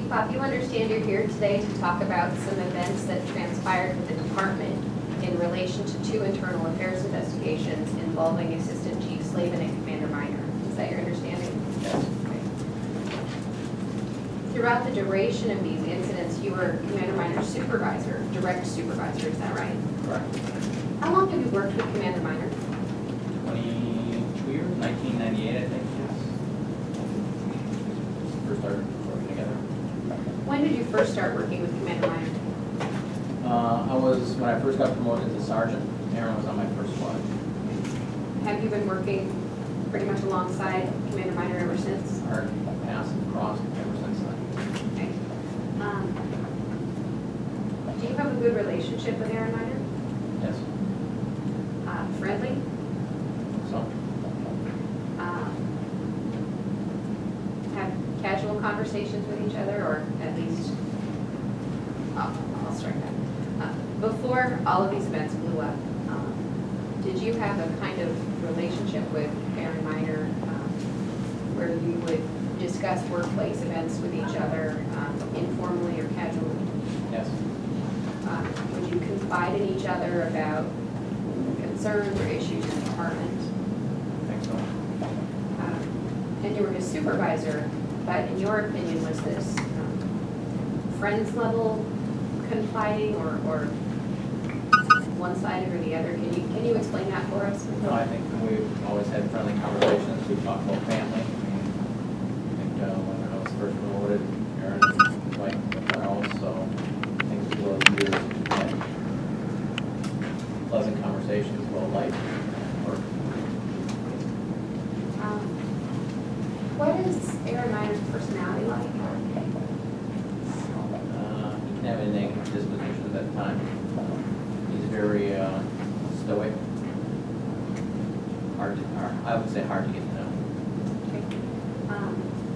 Popp, you understand you're here today to talk about some events that transpired with the department in relation to 2 internal affairs investigations involving Assistant Chief Slavin and Commander Minor. Is that your understanding? Yes. Okay. Throughout the duration of these incidents, you were Commander Minor's supervisor, direct supervisor, is that right? Correct. How long have you worked with Commander Minor? 22 years, 1998, I think, yes. First started working together. When did you first start working with Commander Minor? When I first got promoted to sergeant, Aaron was on my first squad. Have you been working pretty much alongside Commander Minor ever since? Our paths have crossed ever since then. Okay. Do you have a good relationship with Aaron Minor? Yes. Friendly? So, Have casual conversations with each other, or at least, I'll strike that. Before all of these events blew up, did you have a kind of relationship with Aaron Minor where you would discuss workplace events with each other informally or casually? yes. Would you confide in each other about concerns or issues in the department? I think so. And you were his supervisor, but in your opinion, was this friends level confiding or one-sided or the other? Can you explain that for us? No, I think we've always had friendly conversations. We've talked about family. I think when I was first promoted, Aaron was like else, so I think through those years, we've had pleasant conversations about life and work. What is Aaron Minor's personality like? He can have a negative disposition at that time. He's very stoic. I would say hard to get to know. Okay.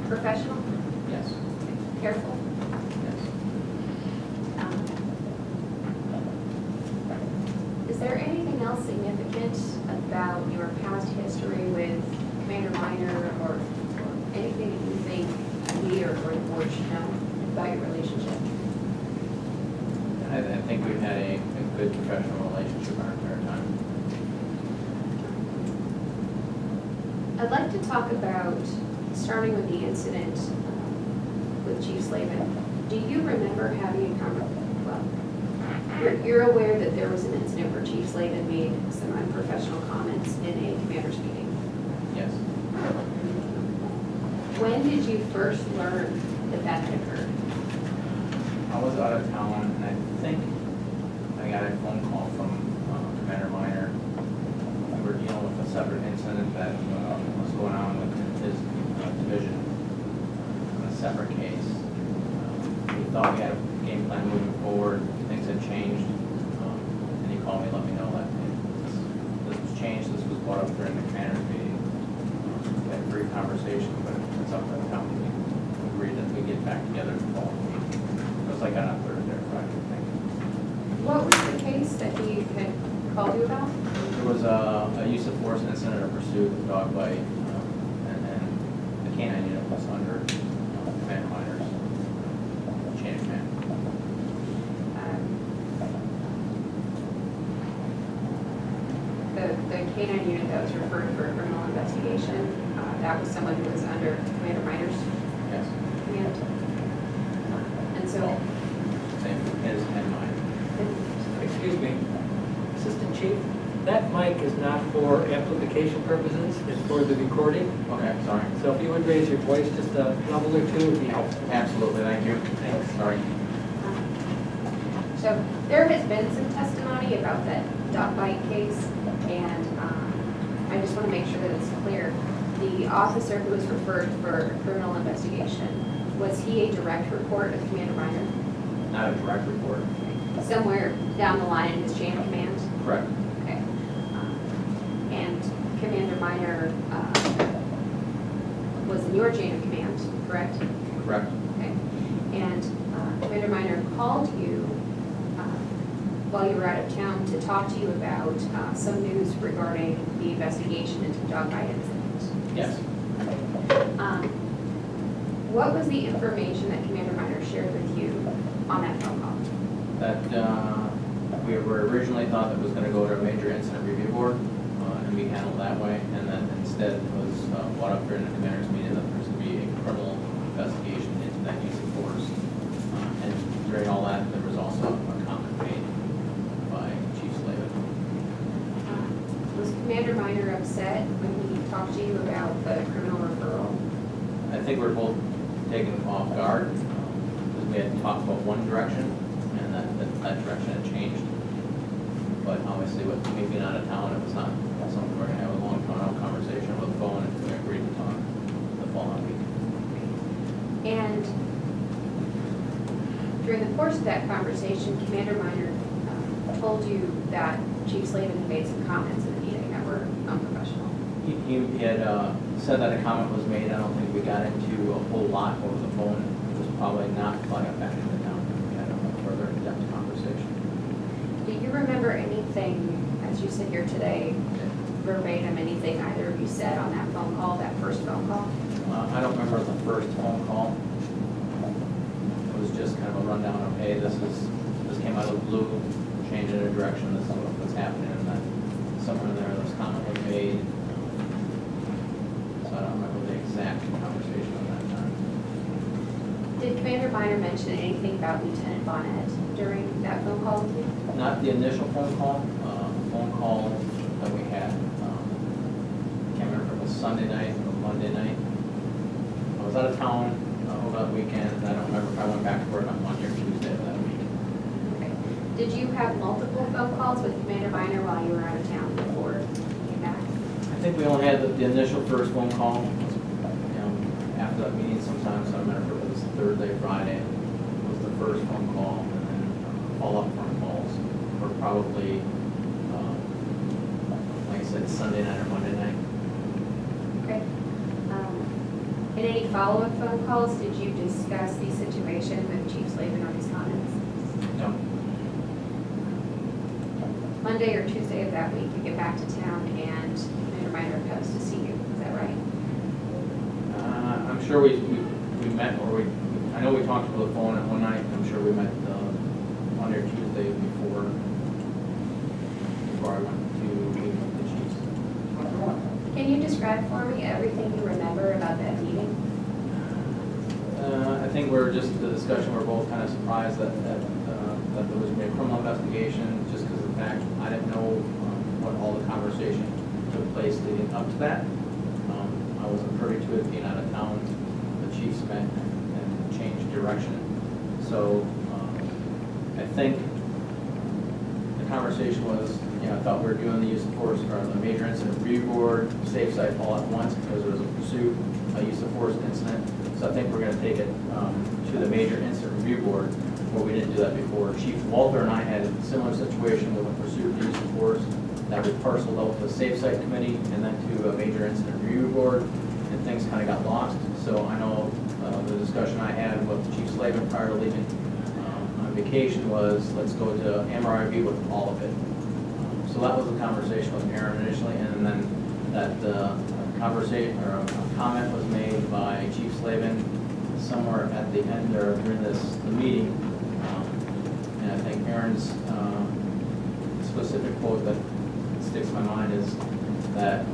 Professional? Yes. Careful? Yes. Is there anything else significant about your past history with Commander Minor or anything that you think we or the board should know about your relationship? I think we've had a good professional relationship our entire time. I'd like to talk about, starting with the incident with Chief Slavin. Do you remember having a conversation? Well, you're aware that there was an incident where Chief Slavin made some unprofessional comments in a commander's meeting. Yes. When did you first learn that that had occurred? I was out of town, and I think I got a phone call from Commander Minor. We were dealing with a separate incident that was going on within his division on a separate case. We thought we had a game plan moving forward. Things had changed, and he called me and let me know that this was changed. This was brought up during the commander's meeting. We had a brief conversation, but it's up to the company. We agreed that we get back together the following week. It was like on a Thursday or Friday, I think. What was the case that he had called you about? There was a use of force incident or pursuit, a dog bite, and then the canine unit was under Commander Minor's chain of command. The canine unit that was referred for a criminal investigation, that was someone who was under Commander Minor's Yes. command. And so, Same his and mine. Excuse me, Assistant Chief, that mic is not for amplification purposes, it's for the recording. Okay, sorry. So if you would raise your voice just a level or two, would be helpful. Absolutely, thank you. Thanks. Sorry. so there has been some testimony about that dog bite case, and I just want to make sure that it's clear. The officer who was referred for criminal investigation, was he a direct report of Commander Minor? Not a direct report. Somewhere down the line in his chain of command? Correct. Okay. And Commander Minor was in your chain of command, correct? Correct. Okay. And Commander Minor called you while you were out of town to talk to you about some news regarding the investigation into the dog bite incident. Yes. what was the information that Commander Minor shared with you on that phone call? That we were originally thought that was going to go to a major incident review board and be handled that way, and then instead was brought up during the commander's meeting that there's going to be a criminal investigation into that use of force. And during all that, there was also a comment made by Chief Slavin. Was Commander Minor upset when he talked to you about the criminal referral? I think we're both taken off guard because we had talked about one direction, and that direction had changed. But obviously, with me being out of town, it was not something we're going to have a long, drawn-out conversation over the phone, and we agreed to talk the following week. And during the course of that conversation, Commander Minor told you that Chief Slavin had made some comments in the meeting that were unprofessional. He had said that a comment was made. I don't think we got into a whole lot over the phone. It was probably not until I got back into town. We had a further in-depth conversation. Do you remember anything, as you sit here today, verbatim, anything either of you said on that phone call, that first phone call? I don't remember the first phone call. It was just kind of a rundown of, hey, this came out of the blue, changing the direction, this is what's happening, and then somewhere in there, this comment was made. So I don't remember the exact conversation at that time. Did Commander Minor mention anything about Lieutenant Bonnet during that phone call with you? Not the initial phone call, phone call that we had. I can't remember if it was Sunday night or Monday night. I was out of town over that weekend, and I don't remember if I went back to work on Monday or Tuesday of that week. Okay. Did you have multiple phone calls with Commander Minor while you were out of town before you came back? I think we only had the initial first phone call, after that meeting sometime, so I remember if it was Thursday, Friday, was the first phone call, and then follow-up phone calls were probably, like I said, Sunday night or Monday night. Okay. In any follow-up phone calls, did you discuss the situation with Chief Slavin or his comments? No. Monday or Tuesday of that week, you get back to town and Commander Minor comes to see you, is that right? I'm sure we met, or I know we talked over the phone at one night, I'm sure we met Monday or Tuesday before I went to meet with the chiefs. Can you describe for me everything you remember about that meeting? I think we're just, the discussion, we're both kind of surprised that there was a criminal investigation, just because of the fact I didn't know what all the conversation took place leading up to that. I wasn't privy to it being out of town. The chiefs met and changed direction. So I think the conversation was, I thought we were doing the use of force, or the major incident review board, safe site all at once, because there was a pursuit, a use of force incident. So I think we're going to take it to the major incident review board, where we didn't do that before. Chief Walter and I had a similar situation with a pursuit use of force that we parceled out to the safe site committee and then to a major incident review board, and things kind of got lost. So I know the discussion I had with Chief Slavin prior to leaving on vacation was, let's go to MRIV with all of it. So that was the conversation with Aaron initially, and then that conversation, or a comment was made by Chief Slavin somewhere at the end or during the meeting. And I think Aaron's specific quote that sticks in my mind is that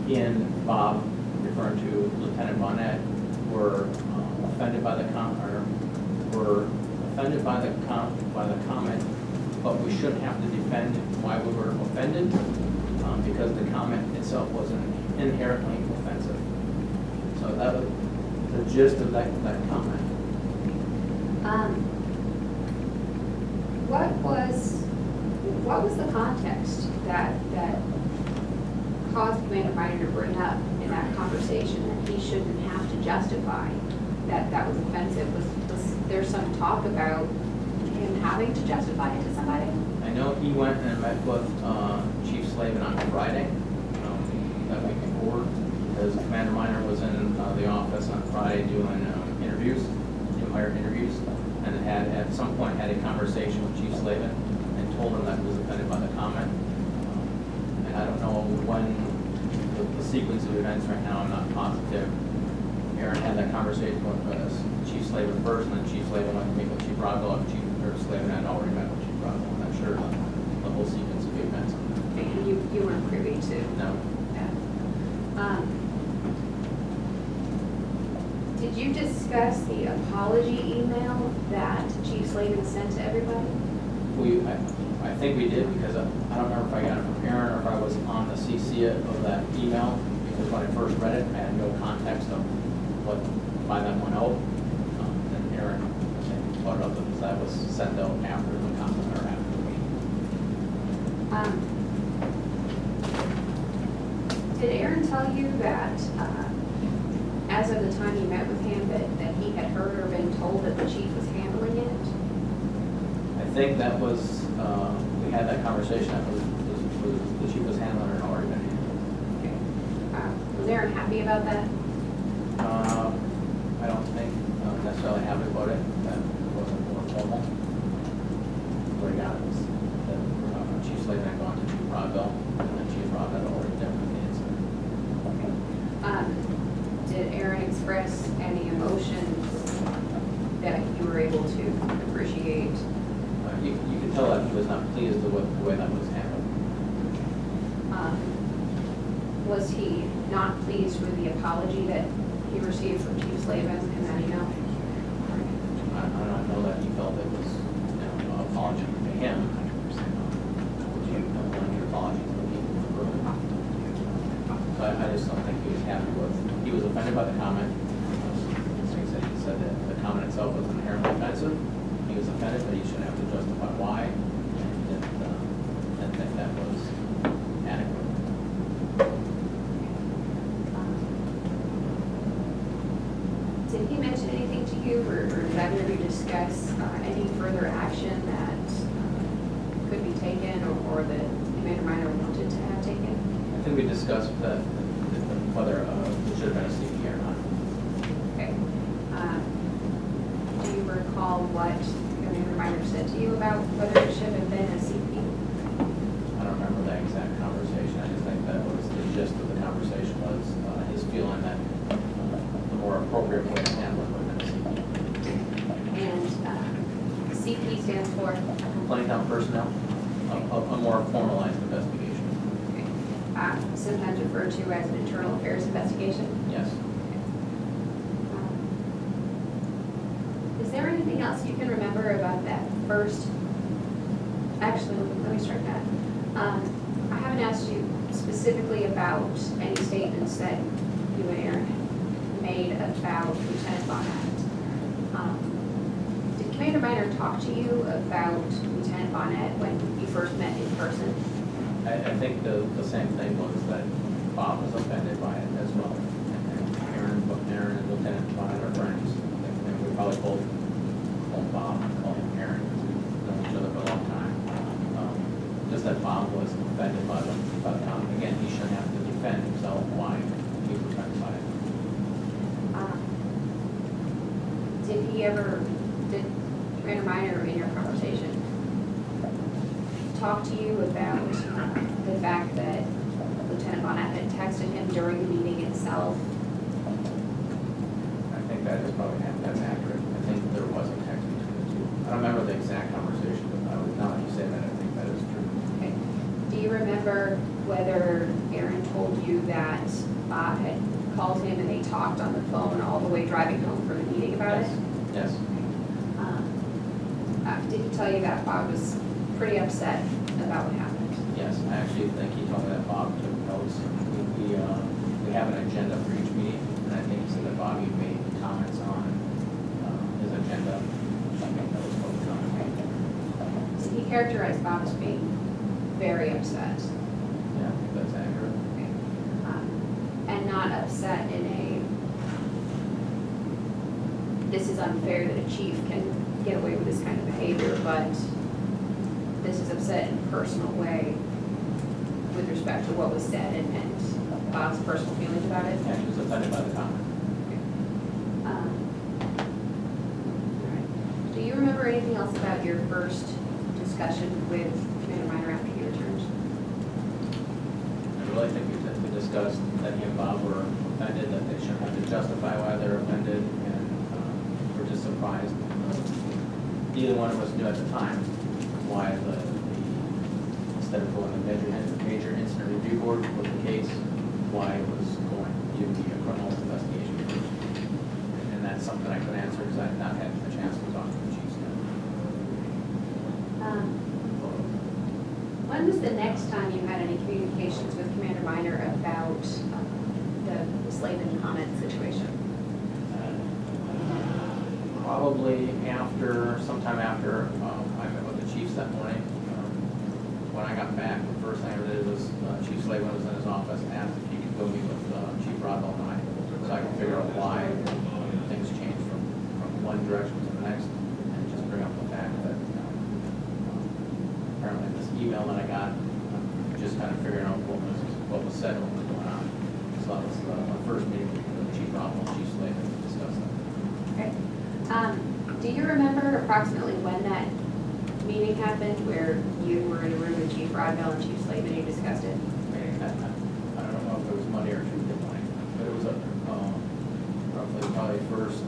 he and Bob, referring to Lieutenant Bonnet, were offended by the comment, but we shouldn't have to defend why we were offended, because the comment itself wasn't inherently offensive. So that was the gist of that comment. What was the context that caused Commander Minor to bring up in that conversation that he shouldn't have to justify that was offensive? Was there some talk about him having to justify it to somebody? I know he went and met with Chief Slavin on Friday, that week before, because Commander Minor was in the office on Friday doing interviews, new hire interviews, and had at some point had a conversation with Chief Slavin and told him that he was offended by the comment. And I don't know when the sequence of events right now, I'm not positive. Aaron had that conversation with Chief Slavin first, and then Chief Slavin went to meet with Chief Rockwell, and Slavin had already met with Chief Rockwell. I'm not sure the whole sequence of events. And you weren't privy to No. that. Did you discuss the apology email that Chief Slavin sent to everybody? I think we did, because I don't remember if I got it from Aaron or if I was on the CC of that email, because when I first read it, I had no context of why that went out. And Aaron, I think, brought it up because that was sent out after the comment or after the meeting. Did Aaron tell you that, as of the time you met with him, that he had heard or been told that the chief was handling it? I think that was, we had that conversation, that was the chief was handling it already been handled. Okay. Was Aaron happy about that? I don't think necessarily happy about it, that wasn't more formal. What I got was that Chief Slavin had gone to Chief Rodwell, and then Chief Rodwell had already dealt with the incident. Did Aaron express any emotion that you were able to appreciate? You could tell that he was not pleased with the way that was handled. Was he not pleased with the apology that he received from Chief Slavin in that email? I don't know that he felt it was, an apology to him. You don't want your apology to the people in the room. So I just don't think he was happy with, he was offended by the comment. He said that the comment itself was inherently offensive. He was offended, but he shouldn't have to justify why. And didn't think that was adequate. Did he mention anything to you, or did either of you discuss any further action that could be taken or that Commander Minor wanted to have taken? I think we discussed whether it should have been a CP or not. Okay. Do you recall what Commander Minor said to you about whether it should have been a CP? I don't remember that exact conversation. I just think that was the gist of the conversation was his feeling that the more appropriate way to handle it would have been a CP. And CP stands for? Complaint on personnel, a more formalized investigation. Okay. Sometimes referred to as an internal affairs investigation. Yes. Is there anything else you can remember about that first? Actually, let me strike that. I haven't asked you specifically about any statements that you and Aaron made about Lieutenant Bonnet. Did Commander Minor talk to you about Lieutenant Bonnet when you first met in person? I think the same thing was that Bob was offended by it as well. And Aaron and Lieutenant Bonnet are friends. And we probably both call Bob and call him Aaron, because we've known each other for a long time. Just that Bob was offended by the comment. Again, he shouldn't have to defend himself why he was offended by it. Did Commander Minor in your conversation talk to you about the fact that Lieutenant Bonnet had texted him during the meeting itself? I think that is probably, that's accurate. I think there was a text between the two. I don't remember the exact conversation, but now that you say that, I think that is true. Okay. Do you remember whether Aaron told you that Bob had called him and they talked on the phone all the way driving home from the meeting about it? Yes. Did he tell you that Bob was pretty upset about what happened? Yes, I actually think he told me that Bob took notes. We have an agenda for each meeting, and I think he said that Bobby made comments on his agenda. I think that was what the comment. So he characterized Bob as being very upset. Yeah, I think that's accurate. Okay. And not upset in a, this is unfair that a chief can get away with this kind of behavior, but this is upset in a personal way with respect to what was said and Bob's personal feelings about it. Yeah, he was offended by the comment. Do you remember anything else about your first discussion with Commander Minor after you returned? I really think we discussed that he and Bob were offended, that they shouldn't have to justify why they're surprised. Neither one of us knew at the time why instead of going to the major incident review board with the case, why it was going to be a criminal investigation first. And that's something I couldn't answer because I had not had a chance to talk to the chiefs yet. When was the next time you had any communications with Commander Minor about the Slavin comment situation? Probably sometime after I met with the chiefs that morning. When I got back, the first thing I did was Chief Slavin was in his office and asked if he could go meet with Chief Rodwell and I, so I could figure out why things changed from one direction to the next, and just bring up the fact that apparently this email that I got, just kind of figuring out what was said and what was going on. So that was my first meeting with Chief Rodwell and Chief Slavin to discuss that. Okay. Do you remember approximately when that meeting happened where you were in a room with Chief Rodwell and Chief Slavin and you discussed it? I don't know if it was Monday or Tuesday morning, but it was roughly probably first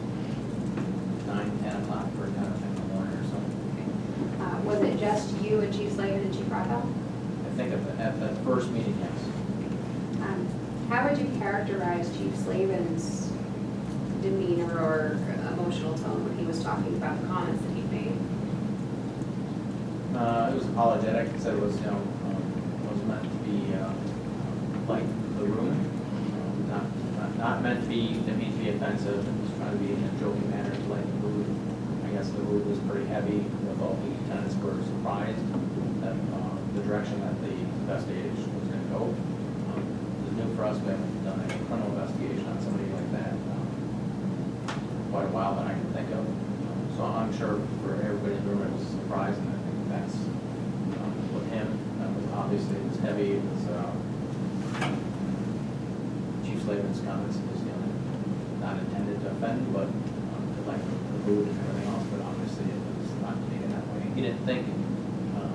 9, 10 o'clock for kind of thing in the morning or something. Was it just you and Chief Slavin and Chief Rodwell? I think at that first meeting, yes. How would you characterize Chief Slavin's demeanor or emotional tone when he was talking about the comments that he made? It was apologetic. He said it was, was meant to be like the room, not meant to be, didn't mean to be offensive. It was trying to be in a joking manner to lighten the mood. I guess the mood was pretty heavy with all the lieutenants were surprised that the direction that the investigation was going to go. It was new for us. We haven't done any criminal investigation on somebody like that quite a while that I can think of. So I'm sure for everybody in the room it was a surprise, and I think that's with him. That was obviously it was heavy. It was Chief Slavin's comments was not intended to offend, but to like the mood and everything else. But obviously it was not taken that way. He didn't think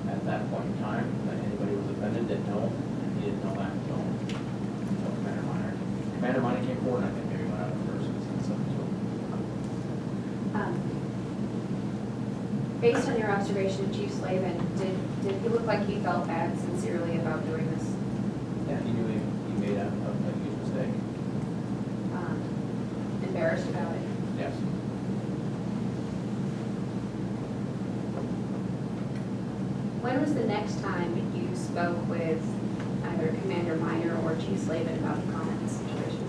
at that point in time that anybody was offended. Didn't know, and he didn't know that until Commander Minor. Commander Minor came forward, and I think maybe went out first and said something to him. Based on your observation of Chief Slavin, did he look like he felt bad sincerely about doing this? Yeah, he knew he made a huge mistake. Embarrassed about it? Yes. When was the next time you spoke with either Commander Minor or Chief Slavin about the comments situation?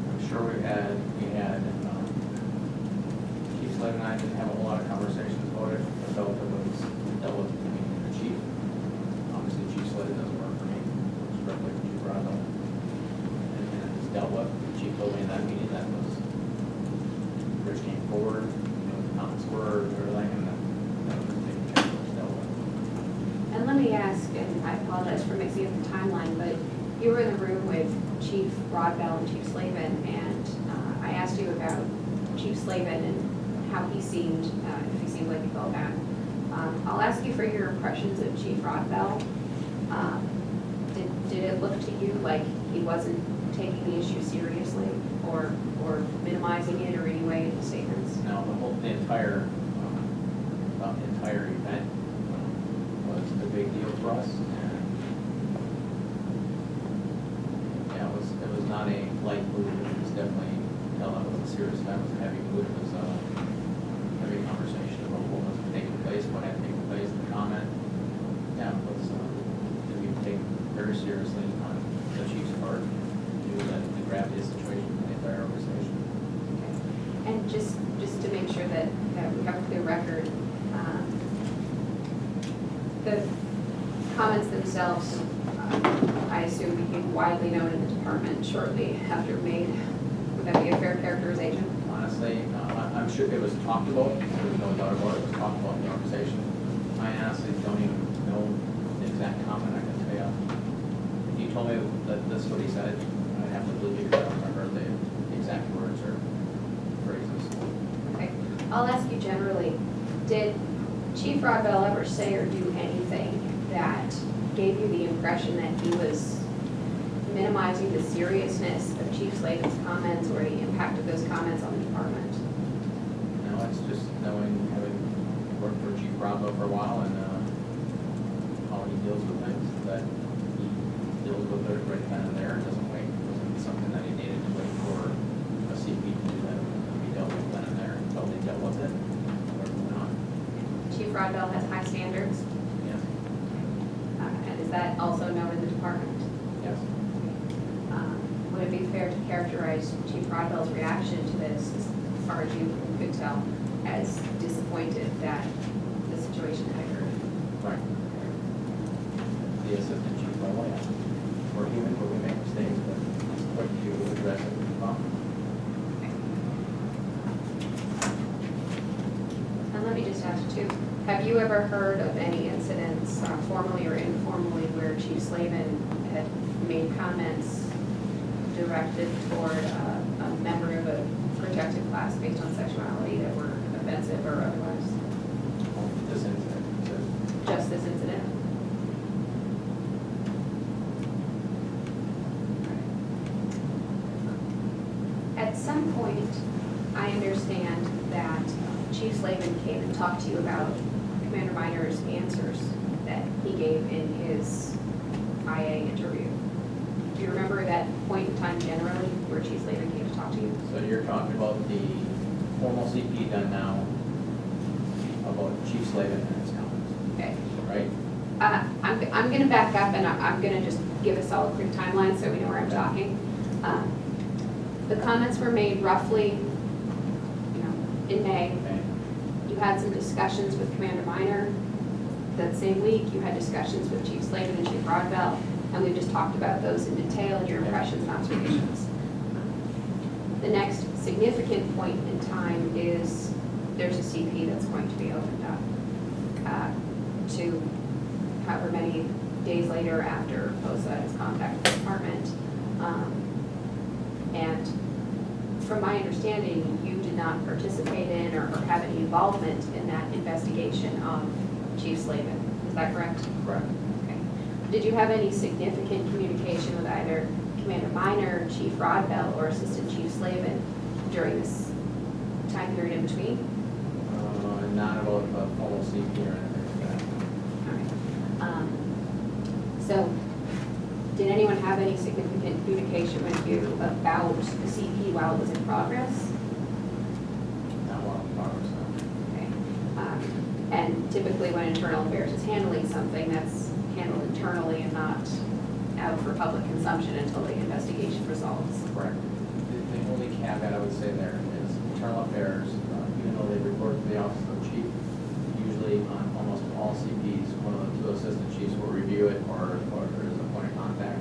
I'm sure we had Chief Slavin and I didn't have a whole lot of conversations about it. I felt it was dealt with between the chief. Obviously, Chief Slavin doesn't work for me. It's directly with Chief Rodwell. And it was dealt with. The chief told me in that meeting that was Rich came forward, the comments were, everything, and that was taken care of, it was dealt with. And let me ask, and I apologize for mixing up the timeline, but you were in the room with Chief Rodwell and Chief Slavin, and I asked you about Chief Slavin and how he seemed, if he seemed like he felt bad. I'll ask you for your impressions of Chief Rodwell. Did it look to you like he wasn't taking the issue seriously or minimizing it or any way in his statements? Now, the entire event was a big deal for us, and yeah, it was not a light mood. It was definitely, tell that was a serious event. It was a heavy mood. It was a heavy conversation about what was taking place, what had taken place, the comment. Yeah, it was to be taken very seriously on the chief's part. Knew that the gravity of the situation in the entire organization. And just to make sure that we have a clear record, the comments themselves, I assume, became widely known in the department shortly after made. Would that be a fair characterization? Honestly, I'm sure it was talked about. There's no doubt about it. It was talked about in the organization. I honestly don't even know the exact comment. I can tell you. If you told me that this is what he said, I'd have to believe you. I don't remember the exact words or phrases. Okay. I'll ask you generally, did Chief Rodwell ever say or do anything that gave you the impression that he was minimizing the seriousness of Chief Slavin's comments or the impact of those comments on the for a while, and how he deals with things, that he deals with it right then and there, and doesn't wait. It wasn't something that he needed to wait for a CP to do that. He dealt with then and there until they dealt with it. Or not. Chief Rodwell has high standards, Yes. and is that also known in the department? Yes. Would it be fair to characterize Chief Rodwell's reaction to this, as far as you could tell, as disappointed that the situation had occurred? Right. The assistant chief level, yeah. We're human, but we make mistakes, but it's quick to address it. And let me just ask too, have you ever heard of any incidents, formally or informally, where Chief Slavin had made comments directed toward a member of a protected class based on sexuality that were offensive or otherwise? This incident, so Just this incident? At some point, I understand that Chief Slavin came and talked to you about Commander Miner's answers that he gave in his IA interview. Do you remember that point in time generally where Chief Slavin came to talk to you? So you're talking about the formal CP done now about Chief Slavin and his comments, Okay. right? I'm going to back up and I'm going to just give us all a quick timeline so we know where I'm talking. The comments were made roughly, in May. Okay. You had some discussions with Commander Miner. That same week, you had discussions with Chief Slavin and Chief Rodwell, and we just talked about those in detail and your impressions and observations. The next significant point in time is there's a CP that's going to be opened up to however many days later after POSA has contacted the department. And from my understanding, you did not participate in or have any involvement in that investigation of Chief Slavin. Is that correct? Correct. Okay. Did you have any significant communication with either Commander Miner, Chief Rodwell, or Assistant Chief Slavin during this time period in between? Not about a formal CP or anything like that. All right. So, did anyone have any significant communication with you about the CP while it was in progress? Not while in progress, no. Okay. And typically when internal affairs is handling something, that's handled internally and not out for public consumption until the investigation resolves. Correct. The only caveat I would say there is internal affairs, even though they report to the office of the chief, usually on almost all CPs, one of the two assistant chiefs will review it or there is a point of contact.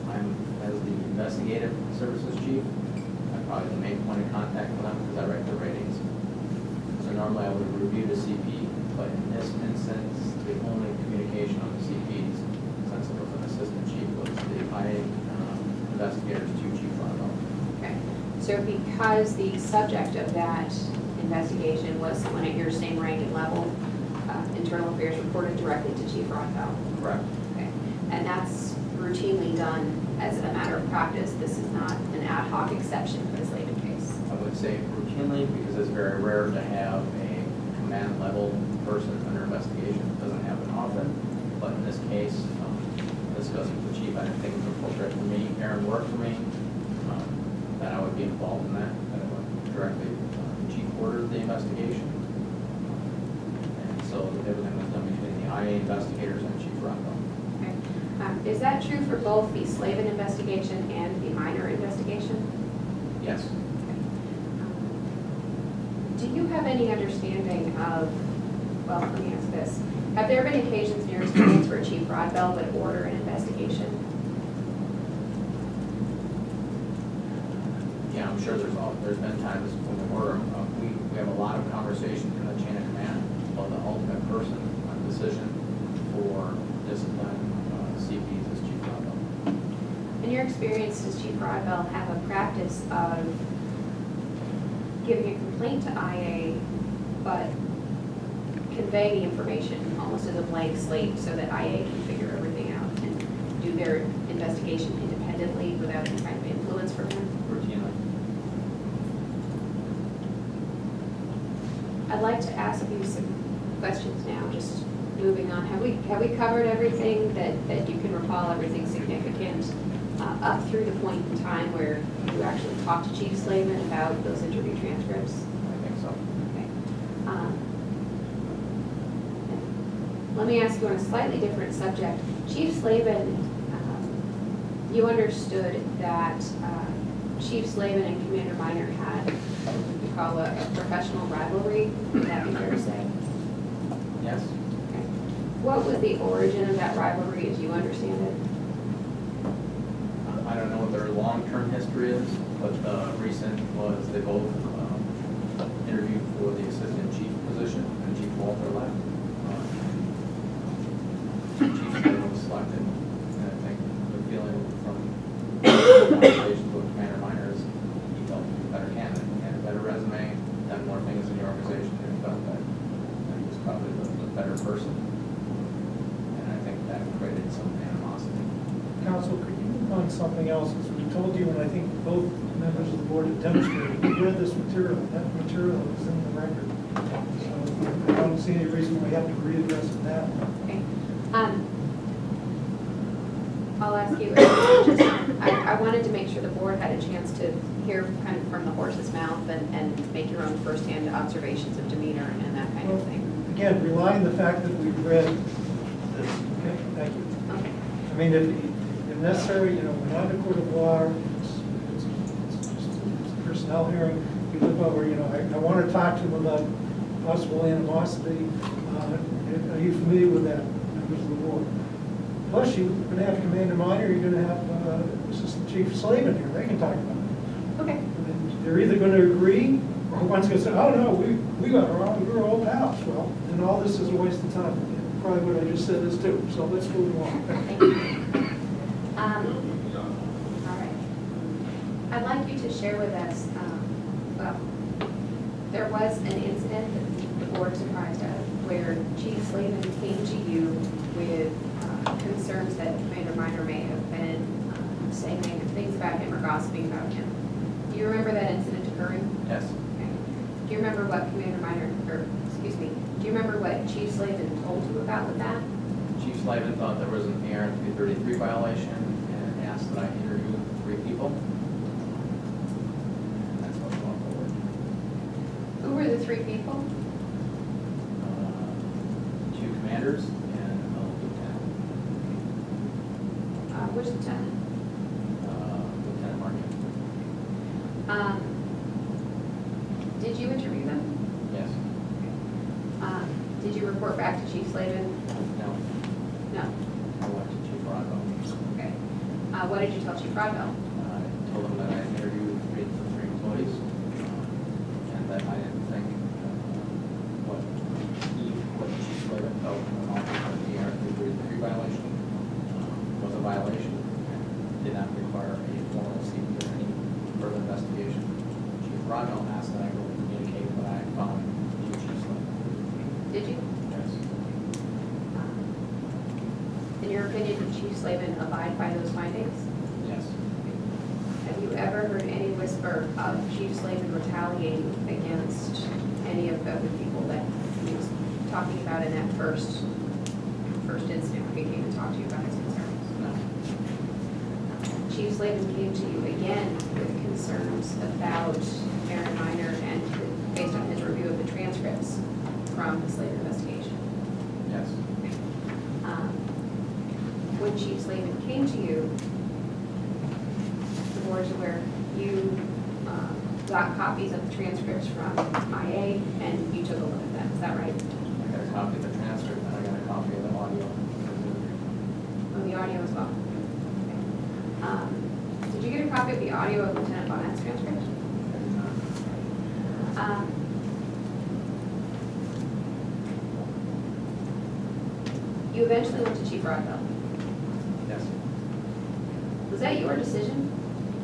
I'm, as the investigative services chief, I'm probably the main point of contact for them because I write the ratings. So normally I would review the CP, but in this instance, the only communication on the CPs, since it was an assistant chief, was the IA investigators to Chief Rodwell. Okay. So because the subject of that investigation was someone at your same rank and level, internal affairs reported directly to Chief Rodwell. Correct. Okay. And that's routinely done as a matter of practice. This is not an ad hoc exception for the Slavin case. I would say routinely, because it's very rare to have a command level person under investigation. It doesn't happen often, but in this case, discussing with the chief, I didn't think it was appropriate for me. Aaron worked for me, that I would be involved in that I would directly, the chief ordered the investigation. And so everything was done between the IA investigators and Chief Rodwell. Okay. Is that true for both the Slavin investigation and the Miner investigation? Yes. Do you have any understanding of, well, let me ask this. Have there been occasions in your experience where Chief Rodwell would order an investigation? Yeah, I'm sure there's been times when we order them. We have a lot of conversation in the chain of command about the ultimate person decision for discipline CPs as Chief Rodwell. In your experience, does Chief Rodwell have a practice of giving a complaint to IA, but convey the information almost as a blank slate so that IA can figure everything out and do their investigation independently without any kind of influence from him? Routinely. I'd like to ask you some questions now, just moving on. Have we covered everything that you can recall, everything significant up through the point in time where you actually talked to Chief Slavin about those interview transcripts? I think so. Okay. Let me ask you on a slightly different subject. Chief Slavin, you understood that Chief Slavin and Commander Minor had what we call a professional rivalry. Would that be fair to say? Yes? Okay. What was the origin of that rivalry as you understand it? I don't know what their long-term history is, but recent was they both interviewed for the assistant chief position, and Chief Walter left. Chief Slavin was selected, and I think the feeling from conversations with Commander Minor is he felt he was a better candidate, he had a better resume, done more things in the organization, and he felt that he was probably the better person. And I think that created some animosity. Council, could you move on to something else? As we told you, and I think both members of the board have demonstrated, we read this material. That material is in the record. So I don't see any reason we have to readdress it now. Okay. I'll ask you, I wanted to make sure the board had a chance to hear kind of from the horse's mouth and make your own firsthand observations of demeanor and that kind of thing. Again, relying on the fact that we've read this. Okay, thank you. Okay. I mean, if necessary, you know, we're not in a court of law, it's a personnel hearing, we look over, you know, I want to talk to them about possible animosity. Are you familiar with that, members of the board? Plus, you're going to have Commander Minor, you're going to have Assistant Chief Slavin here, they can talk about it. Okay. And they're either going to agree, or one's going to say, oh, no, we got it wrong, we were old pals. Well, then all this is a waste of time. Probably what I just said is too, so let's move along. Thank you. All right. I'd like you to share with us, well, there was an incident that the board surprised of where Chief Slavin came to you with concerns that Commander Minor may have been saying negative things about him or gossiping about him. Do you remember that incident occurring? Yes? Okay. Do you remember what Commander Minor, or excuse me, do you remember what Chief Slavin told you about with that? Chief Slavin thought there was an AR 333 violation and asked that I interview 3 people. And that's what's going forward. Who were the 3 people? 2 commanders and a lieutenant. Which lieutenant? Lieutenant Martin. Did you interview them? Yes? Did you report back to Chief Slavin? No. No. I went to Chief Rodwell. Okay. What did you tell Chief Rodwell? I told him that I interviewed 3 employees and that I didn't think what Chief Slavin felt about the AR 333 violation was a violation and did not require a formal CP or any further investigation. Chief Rodwell asked that I go communicate what I found to Chief Slavin. Did you? Yes. In your opinion, did Chief Slavin abide by those findings? Yes. Have you ever heard any whisper of Chief Slavin retaliating against any of the people that he was talking about in that first incident when he came to talk to you about his concerns? No. Chief Slavin came to you again with concerns about Aaron Minor and based on his review of the transcripts from the Slavin investigation. Yes. When Chief Slavin came to you, the board's aware, you got copies of the transcripts from IA and you took a look at them, is that right? I got a copy of the transcript and I got a copy of the audio. Oh, the audio as well? Okay. Did you get a copy of the audio of Lieutenant Bonnet's transcript? You eventually went to Chief Rodwell. Yes. Was that your decision?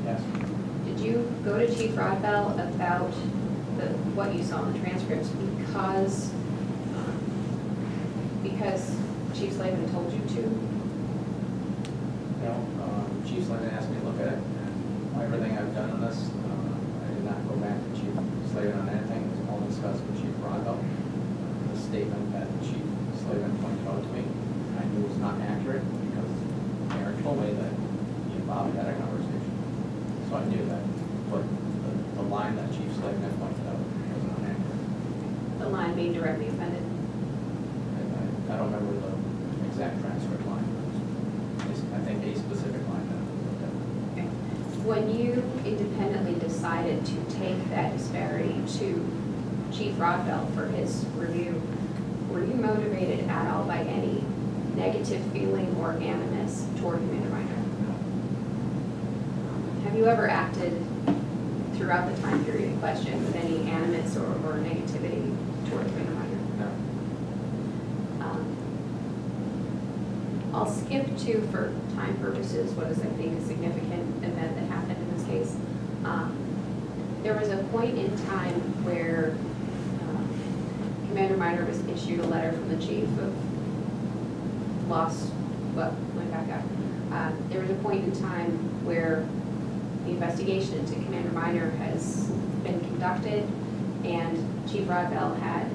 Yes. Did you go to Chief Rodwell about what you saw in the transcripts because Chief Slavin told you to? No, Chief Slavin asked me to look at it, and everything I've done on this, I did not go back to Chief Slavin on anything. It was all discussed with Chief Rodwell. The statement that I knew that, but the line that Chief Slavin had pointed out wasn't inaccurate. The line being directly offended? I don't remember the exact transcript line. I think a specific line that I looked at. Okay. When you independently decided to take that disparity to Chief Rodbell for his review, were you motivated at all by any negative feeling or animus toward Commander Minor? Have you ever acted throughout the time period in question with any animus or negativity toward Commander Minor? No. I'll skip to, for time purposes, what is, I think, a significant event that happened in this case. There was a point in time where Commander Minor was issued a letter from the chief of let me back up. There was a point in time where the investigation into Commander Minor has been conducted, and Chief Rodbell had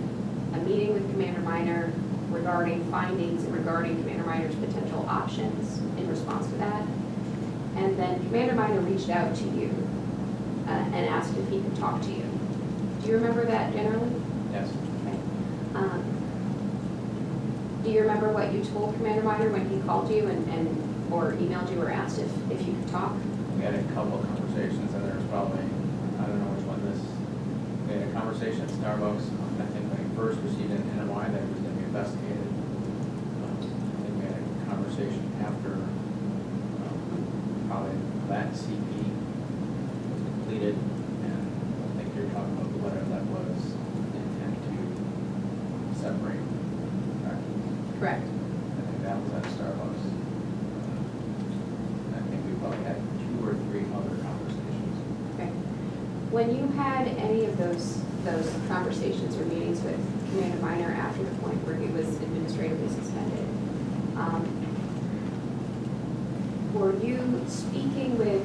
a meeting with Commander Minor regarding findings and regarding Commander Minor's potential options in response to that. And then Commander Minor reached out to you and asked if he could talk to you. Do you remember that generally? Yes. Okay. Do you remember what you told Commander Minor when he called you or emailed you or asked if you could talk? We had a couple of conversations, and there was probably, I don't know which one this, we had a conversation at Starbucks, I think when he first received an NOI that was going to be investigated. I think we had a conversation after probably that CP was completed, and I think you're talking about the letter that was intent to separate, correct? Correct. I think that was at Starbucks. I think we probably had 2 or 3 other conversations. Okay. When you had any of those conversations or meetings with Commander Minor after the point where he was administratively suspended, were you speaking with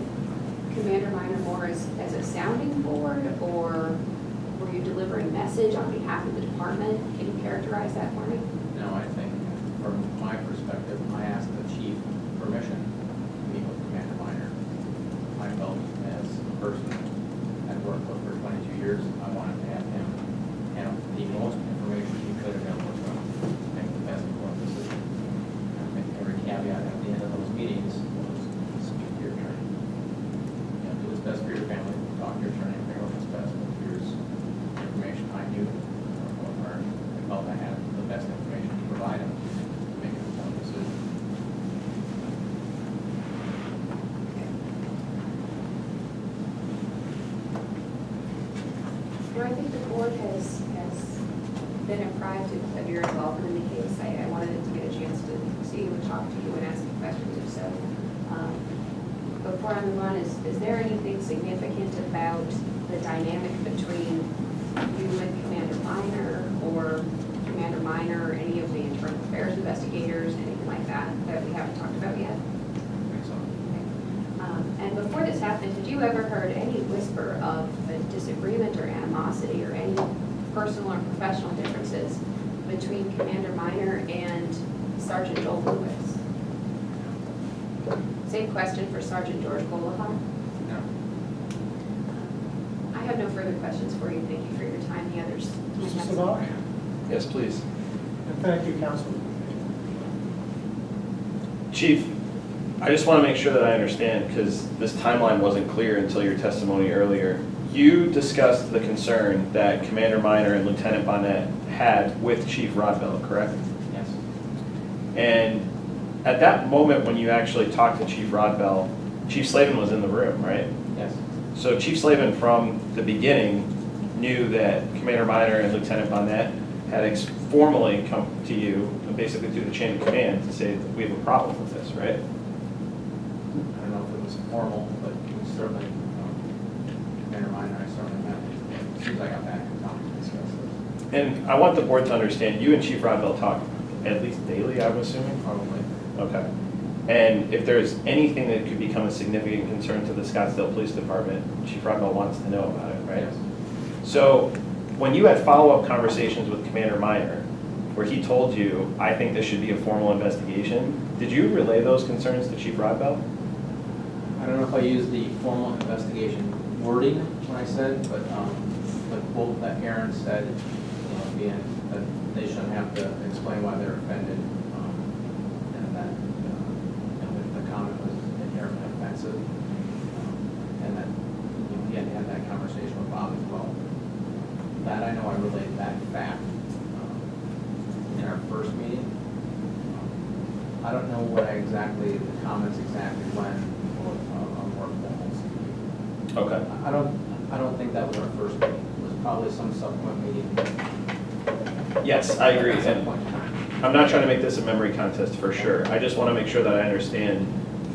Commander Minor more as a sounding board, or were you delivering message on behalf of the department? Can you characterize that for me? No, I think from my perspective, I asked the chief permission to meet with Commander Minor. I felt as a person I'd worked with for 22 years, I wanted to have him have the most information he could available to him to make the best informed decision. I think every caveat at the end of those meetings was speak to your attorney. You know, do what's best for your family, talk to your attorney, figure out what's best, but here's information I knew or I felt I had the best information to provide him to make an informed decision. Where I think the board has been apprised of your involvement in the case, I wanted to get a chance to see you and talk to you and ask you questions if so. Before I move on, is there anything significant about the dynamic between you and Commander Minor, or Commander Minor, or any of the internal affairs investigators, anything like that we haven't talked about yet? I think so. And before this happened, had you ever heard any whisper of a disagreement or animosity or any personal or professional differences between Commander Minor and Sergeant Joel Lewis? Same question for Sergeant George Golohan. No. I have no further questions for you. Thank you for your time. The others. Mr. Savant? Yes, please. And thank you, Councilman. Chief, I just want to make sure that I understand, because this timeline wasn't clear until your testimony earlier. You discussed the concern that Commander Minor and Lieutenant Bonnet had with Chief Rodbell, correct? Yes. And at that moment when you actually talked to Chief Rodbell, Chief Slavin was in the room, right? Yes. So Chief Slavin from the beginning knew that Commander Minor and Lieutenant Bonnet had formally come to you, basically through the chain of command, to say that we have a problem with this, right? I don't know if it was formal, but it was certainly, Commander Minor, I certainly met as soon as I got back in town to discuss this. And I want the board to understand, you and Chief Rodbell talk at least daily, I'm assuming? Probably. Okay. And if there's anything that could become a significant concern to the Scottsdale Police Department, Chief Rodbell wants to know about it, right? Yes. So when you had follow-up conversations with Commander Minor, where he told you, I think this should be a formal investigation, did you relay those concerns to Chief Rodbell? I don't know if I used the formal investigation wording when I said, but the quote that Aaron said, being that they shouldn't have to explain why they're offended, and that the comment was inherently offensive, and that he had to have that conversation with Bob as well. That I know I relayed that fact in our first meeting. I don't know what the comments exactly when on more formal. Okay. I don't think that was our first meeting. It was probably some subsequent meeting. Yes, I agree. At some And point in time. I'm not trying to make this a memory contest for sure. I just want to make sure that I understand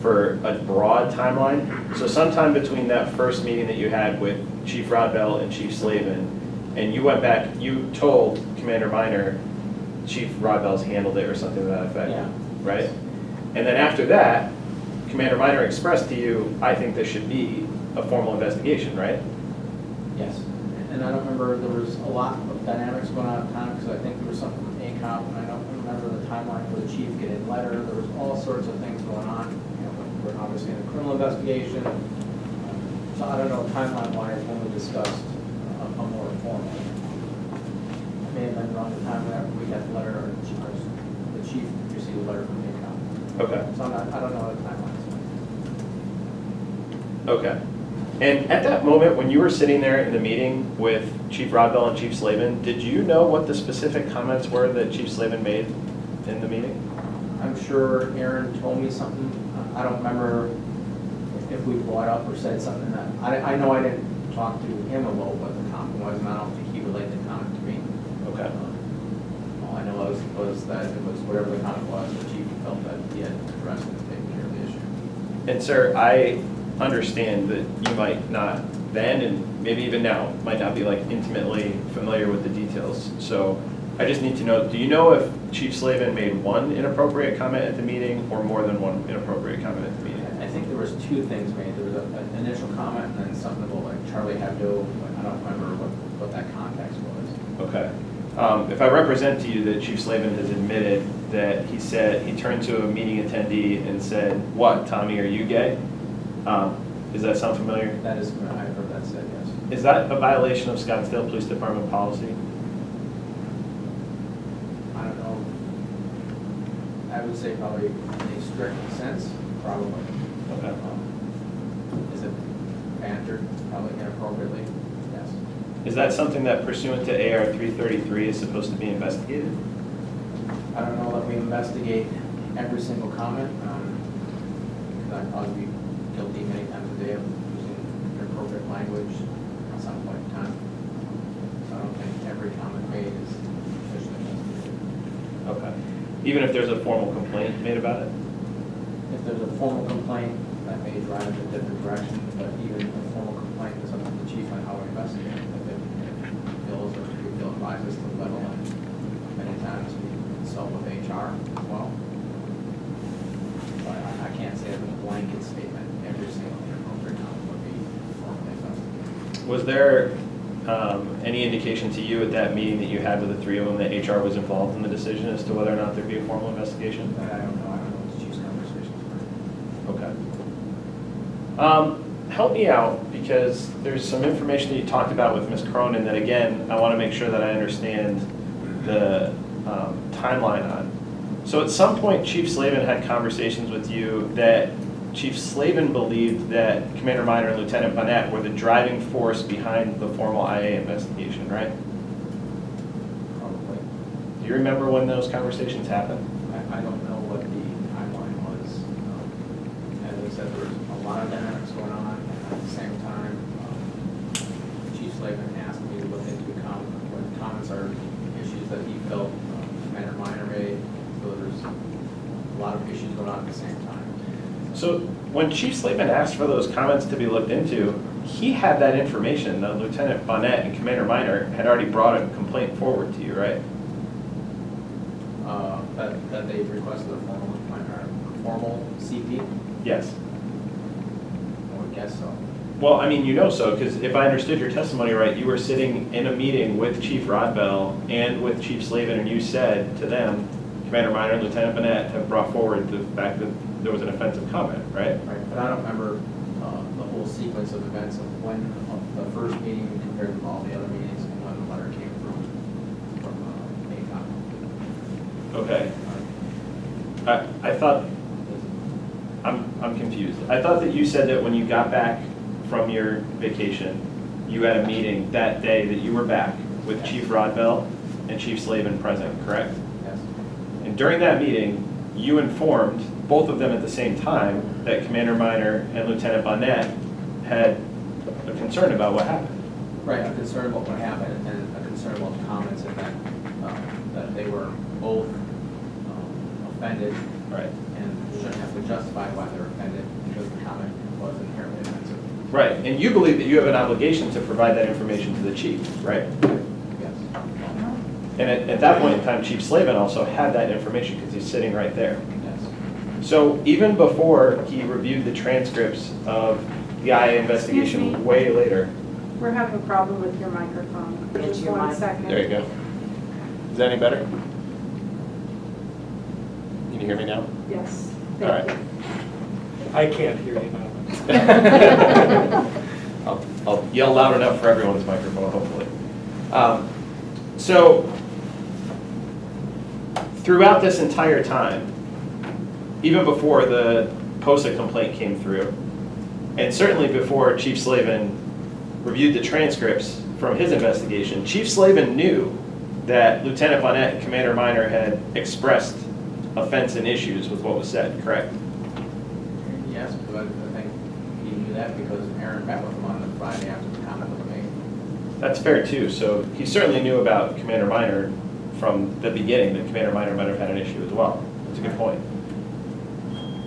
for a broad timeline. So sometime between that first meeting that you had with Chief Rodbell and Chief Slavin, and you went back, you told Commander Minor, Chief Rodbell's handled it or something to that effect, Yeah. right? And then after that, Commander Minor expressed to you, I think this should be a formal investigation, right? Yes. And I don't remember, there was a lot of dynamics going on at the time, because I think there was something from ACOP, and I don't remember the timeline for the chief getting a letter. There was all sorts of things going on. You know, we're obviously in a criminal investigation. So I don't know timeline-wise when we discussed a more formal. I may have been around the time that we got the letter, or the chief received a letter from ACOP. Okay. So I don't know the timelines. Okay. And at that moment, when you were sitting there in the meeting with Chief Rodbell and Chief Slavin, did you know what the specific comments were that Chief Slavin made in the meeting? I'm sure Aaron told me something. I don't remember if we brought up or said something that, I know I didn't talk to him about what the comment was, and I don't think he relayed the comment to me. Okay. All I know was that it was whatever the comment was, the chief felt that he had addressed and taken care of the issue. And sir, I understand that you might not then, and maybe even now, might not be like intimately familiar with the details. So I just need to know, do you know if Chief Slavin made one inappropriate comment at the meeting or more than one inappropriate comment at the meeting? I think there was two things made. There was an initial comment and then something about like Charlie Hebdo. I don't remember what that context was. Okay. If I represent to you that Chief Slavin has admitted that he turned to a meeting attendee and said, "What, Tommy, are you gay?" Does that sound familiar? That is, I've heard that said, yes. Is that a violation of Scottsdale Police Department policy? I don't know. I would say probably in a strict sense, probably. Okay. Is it bantered? Probably inappropriately, yes. Is that something that pursuant to AR 333 is supposed to be investigated? I don't know that we investigate every single comment. Because I'd probably be guilty many times a day of using inappropriate language at some point in time. So I don't think every comment made is officially investigated. Okay. Even if there's a formal complaint made about it? If there's a formal complaint, that may drive in a different direction, but even a formal complaint is up to the chief on how we investigate it. If it feels or if we feel it rises to the level, and many times we consult with HR as well. But I can't say as a blanket statement, every single inappropriate comment would be formally investigated. Was there any indication to you at that meeting that you had with the three of them that HR was involved in the decision as to whether or not there'd be a formal investigation? That I don't know. I don't know what the chief's conversations were. Okay. Help me out, because there's some information that you talked about with Ms. Cronin that, again, I want to make sure that I understand the timeline on. So at some point, Chief Slavin had conversations with you that Chief Slavin believed that Commander Minor and Lieutenant Bonnet were the driving force behind the formal IA investigation, right? Probably. Do you remember when those conversations happened? I don't know what the timeline was. As I said, there was a lot of dynamics going on, and at the same time, Chief Slavin asked me to look into what comments are issues that he felt Commander Minor made. So there's a lot of issues going on at the same time. So when Chief Slavin asked for those comments to be looked into, he had that information. That Lieutenant Bonnet and Commander Minor had already brought a complaint forward to you, right? That they requested a formal CP? Yes. I would guess so. Well, I mean, you know so, because if I understood your testimony right, you were sitting in a meeting with Chief Rodbell and with Chief Slavin, and you said to them, Commander Minor and Lieutenant Bonnet have brought forward the fact that there was an offensive comment, right? Right, but I don't remember actual sequence of events of when the first meeting compared to all the other meetings and when the letter came from ACOM. Okay. I thought, I'm confused. I thought that you said that when you got back from your vacation, you had a meeting that day that you were back with Chief Rodbell and Chief Slavin present, correct? Yes. And during that meeting, you informed both of them at the same time that Commander Minor and Lieutenant Bonnet had a concern about what happened. Right, a concern about what happened and a concern about the comments and that they were both offended. Right. And shouldn't have to justify why they're offended because the comment was inherently offensive. Right, and you believe that you have an obligation to provide that information to the chief, right? Yes. And at that point in time, Chief Slavin also had that information because he's sitting right there. Yes. So even before he reviewed the transcripts of the IA investigation Excuse me. way later. We're having a problem with your microphone. Get Just your one mic. second. There you go. Is that any better? Can you hear me now? Yes. All right. Thank you. I can't hear you now. I'll yell loud enough for everyone's microphone, hopefully. So throughout this entire time, even before the POSA complaint came through, and certainly before Chief Slavin reviewed the transcripts from his investigation, Chief Slavin knew that Lieutenant Bonnet and Commander Minor had expressed offense and issues with what was said, correct? Yes, but I think he knew that because Aaron met with him on the Friday after the comment was made. That's fair too. So he certainly knew about Commander Minor from the beginning, that Commander Minor might have had an issue as well. That's a good point.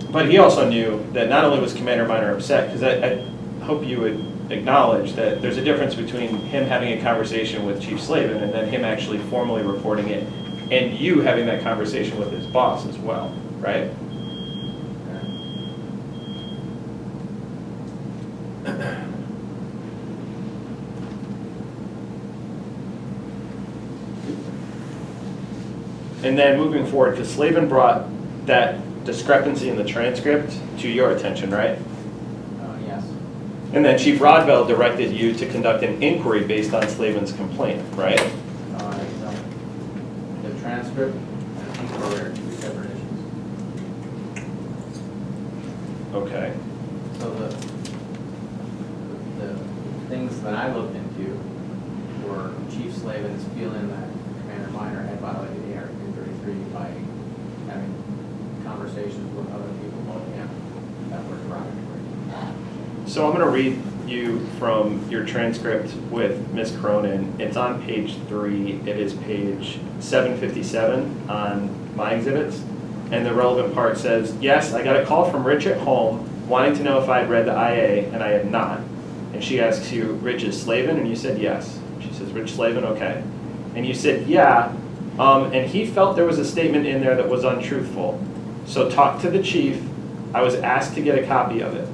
But he also knew that not only was Commander Minor upset, because I hope you would acknowledge that there's a difference between him having a conversation with Chief Slavin and then him actually formally reporting it, and you having that conversation with his boss as well, right? And then moving forward, because Slavin brought that discrepancy in the transcript to your attention, right? Yes. And then Chief Rodbell directed you to conduct an inquiry based on Slavin's complaint, right? No. The transcript and the inquiry are two separate issues. Okay. So the things that I looked into were Chief Slavin's feeling that Commander Minor had violated the AR 233 by having conversations with other people about him that were derogatory. So I'm going to read you from your transcript with Ms. Cronin. It's on page 3. It is page 757 on my exhibits. And the relevant part says, yes, I got a call from Rich at home wanting to know if I had read the IA, and I had not. And she asks you, Rich is Slavin? And you said yes. She says, Rich Slavin, okay. And you said, yeah. And he felt there was a statement in there that was untruthful. So talk to the chief. I was asked to get a copy of it.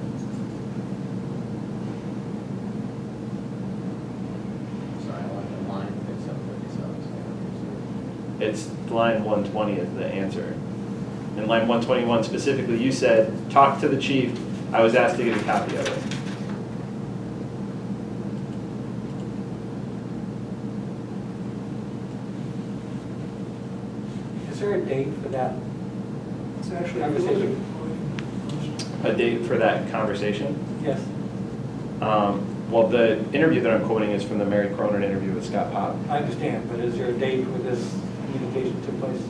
Sorry, I left the line 5757. It's line 120 is the answer. In line 121 specifically, you said, talk to the chief. I was asked to get a copy of it. Is there a date for that? It's actually Conversation. A date for that conversation? Yes. Well, the interview that I'm quoting is from the Mary Cronin interview with Scott Popp. I understand, but is there a date where this communication took place?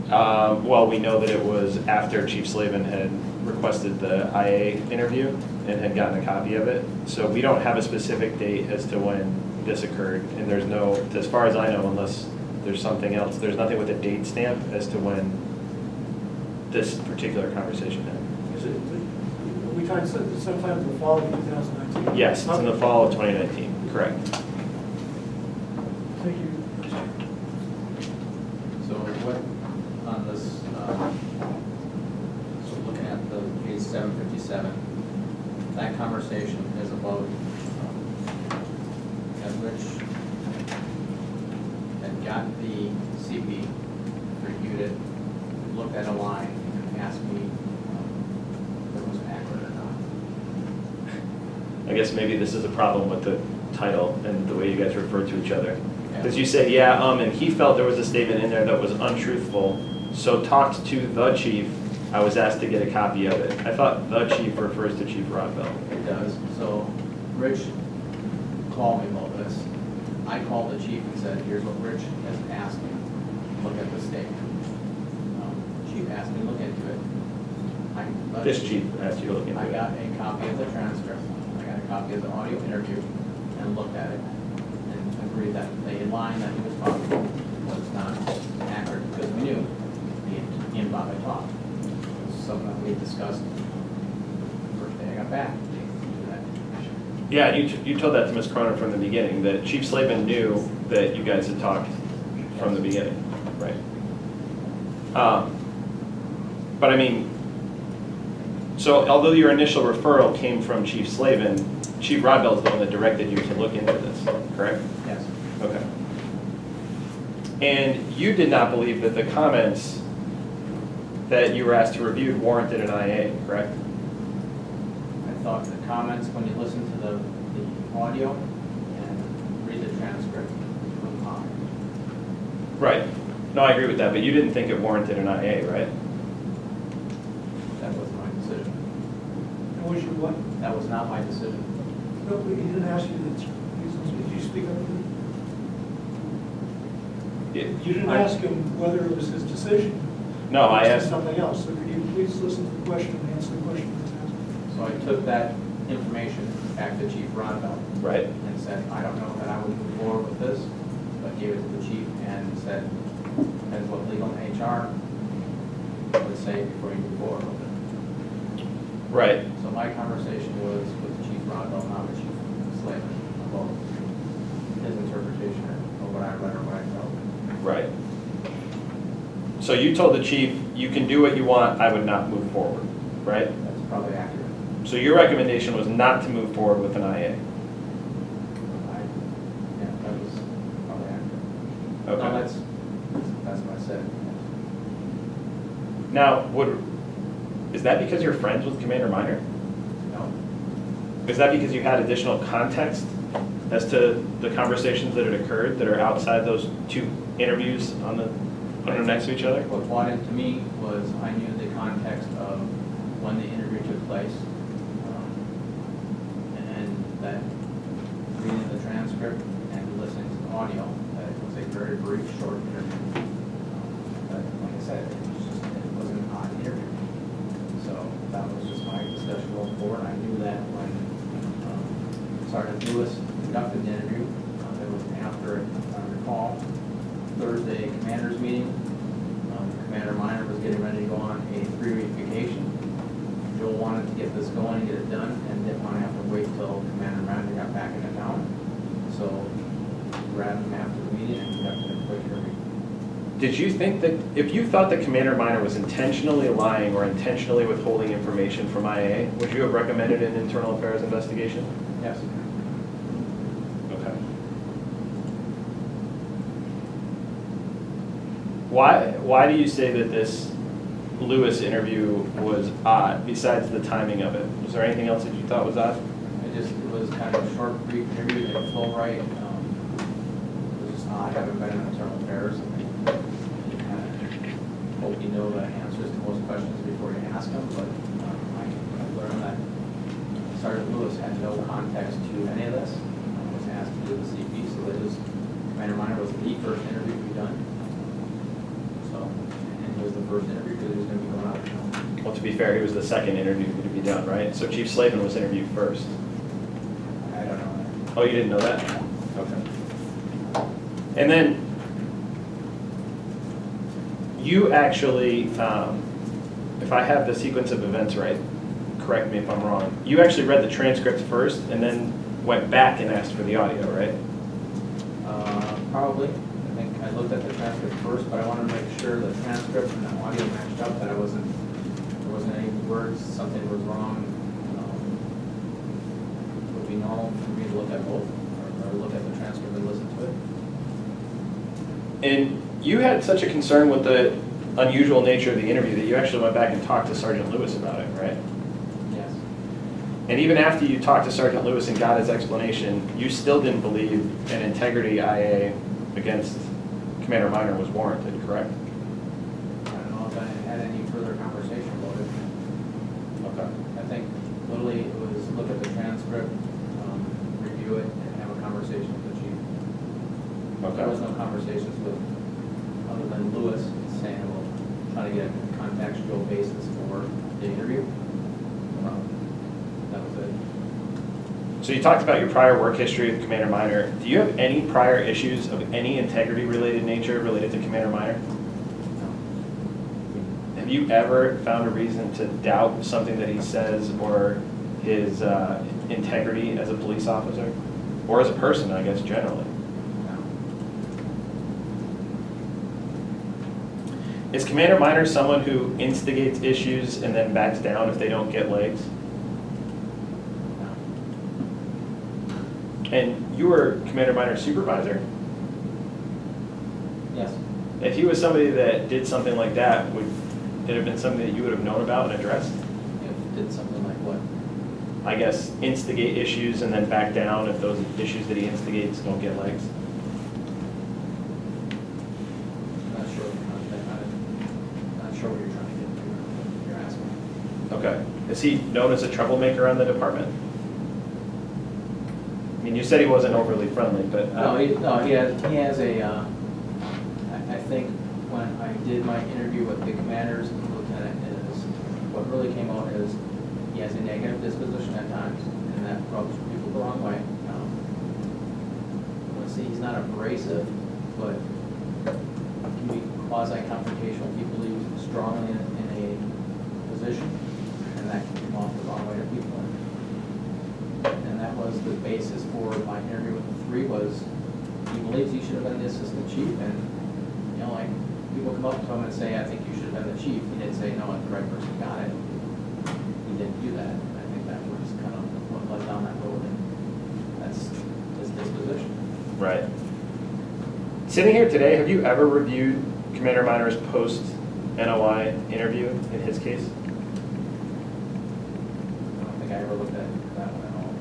Well, we know that it was after Chief Slavin had requested the IA interview and had gotten a copy of it. So we don't have a specific date as to when this occurred. And there's no, as far as I know, unless there's something else, there's nothing with a date stamp as to when this particular conversation happened. Is it, we talked sometime in the fall of 2019? Yes, it's in the fall of 2019, correct. Thank you. So what, on this, so looking at the page 757, that conversation is about, as Rich had got the CP, reviewed it, looked at a line, and asked me if it was accurate or not. I guess maybe this is a problem with the title and the way you guys refer to each other. Because you said, yeah, and he felt there was a statement in there that was untruthful, so talked to the chief, I was asked to get a copy of it. I thought the chief refers to Chief Rodbell. It does. So Rich called me about this. I called the chief and said, here's what Rich has asked me. Look at the statement. Chief asked me to look into it. This chief asked you to look into I it. got a copy of the transcript. I got a copy of the audio interview and looked at it and agreed that the line that he was talking about was not accurate because we knew he and Bob had talked. It was something that we discussed the first day I got back. Yeah, you told that to Ms. Cronin from the beginning, that Chief Slavin knew that you guys had talked from the beginning, right? But I mean, so although your initial referral came from Chief Slavin, Chief Rodbell is the one that directed you to look into this, correct? Yes. Okay. And you did not believe that the comments that you were asked to review warranted an IA, correct? I thought the comments, when you listen to the audio and read the transcript, were fine. Right. No, I agree with that, but you didn't think it warranted an IA, right? That was my decision. That was your what? That was not my decision. No, he didn't ask you that. Did you speak up? You didn't ask him whether it was his decision. No, I He said asked. something else. So could you please listen to the question and answer the question that's asked? So I took that information back to Chief Rodbell Right. and said, I don't know that I would move forward with this, but gave it to the chief and said, that's what legal and HR would say before you move forward with it. Right. So my conversation was with Chief Rodbell, not with Chief Slavin, about his interpretation of what I read or what I felt. Right. So you told the chief, you can do what you want, I would not move forward, right? That's probably accurate. So your recommendation was not to move forward with an IA? Yeah, that was probably accurate. Okay. No, that's what I said. Now, is that because you're friends with Commander Minor? No. Is that because you had additional context as to the conversations that had occurred that are outside those two interviews under next to each other? What brought it to me was I knew the context of when the interview took place, and that reading the transcript and listening to the audio, that it was a very brief, short interview. But like I said, it wasn't an odd interview. So that was just my discussion going forward. I knew that when Sergeant Lewis conducted the interview, it was after, if I recall, Thursday commander's meeting. Commander Minor was getting ready to go on a 3-week vacation. Joel wanted to get this going and get it done and didn't want to have to wait till Commander Minor got back into town. So grabbed him after the meeting and conducted a quick interview. Did you think that, if you thought that Commander Minor was intentionally lying or intentionally withholding information from IA, would you have recommended an internal affairs investigation? Yes. Okay. Why do you say that this Lewis interview was odd, besides the timing of it? Was there anything else that you thought was odd? It was kind of a short, brief interview, didn't flow right. It was just odd, having been in internal affairs. I kind of hope you know the answers to most questions before you ask them, but I learned that Sergeant Lewis had no context to any of this. I was asked to do the CP, so that was, Commander Minor was the first interview to be done. So, and it was the first interview because he was going to be going out of town. Well, to be fair, he was the second interview to be done, right? So Chief Slavin was interviewed first. I don't know. Oh, you didn't know that? Okay. And then, you actually, if I have the sequence of events right, correct me if I'm wrong, you actually read the transcript first and then went back and asked for the audio, right? Probably. I think I looked at the transcript first, but I wanted to make sure the transcript and the audio matched up, that there wasn't any words, something was wrong. It would be normal for me to look at both, or look at the transcript and listen to it. And you had such a concern with the unusual nature of the interview that you actually went back and talked to Sergeant Lewis about it, right? Yes. And even after you talked to Sergeant Lewis and got his explanation, you still didn't believe an integrity IA against Commander Minor was warranted, correct? I don't know if I had any further conversation about it. Okay. I think literally it was look at the transcript, review it, and have a conversation with the chief. There was no conversations with, other than Lewis saying, well, trying to get a contextual basis for the interview. That was it. So you talked about your prior work history with Commander Minor. Do you have any prior issues of any integrity-related nature related to Commander Minor? Have you ever found a reason to doubt something that he says or his integrity as a police officer? Or as a person, I guess, generally? No. Is Commander Minor someone who instigates issues and then backs down if they don't get legs? No. And you were Commander Minor's supervisor? Yes. If he was somebody that did something like that, would it have been something that you would have known about and addressed? If did something like what? I guess instigate issues and then back down if those issues that he instigates don't get legs? Not sure. Not sure what you're trying to get to. You're asking. Okay. Is he known as a troublemaker on the department? I mean, you said he wasn't overly friendly, but... No, he has a, I think when I did my interview with the commanders and the lieutenant is, what really came out is he has a negative disposition at times, and that rubs people the wrong way. Let's see, he's not abrasive, but can be quasi-confrontational if he believes strongly in a position, and that can come off the wrong way to people. And that was the basis for my interview with the three was he believes he should have been the assistant chief, and you know, like people come up to him and say, I think you should have been the chief. He didn't say, no, the right person got it. He didn't do that. And I think that was kind of what led down that road, and that's his disposition. Right. Sitting here today, have you ever reviewed Commander Minor's post-NOI interview in his case? I don't think I ever looked at that one at all.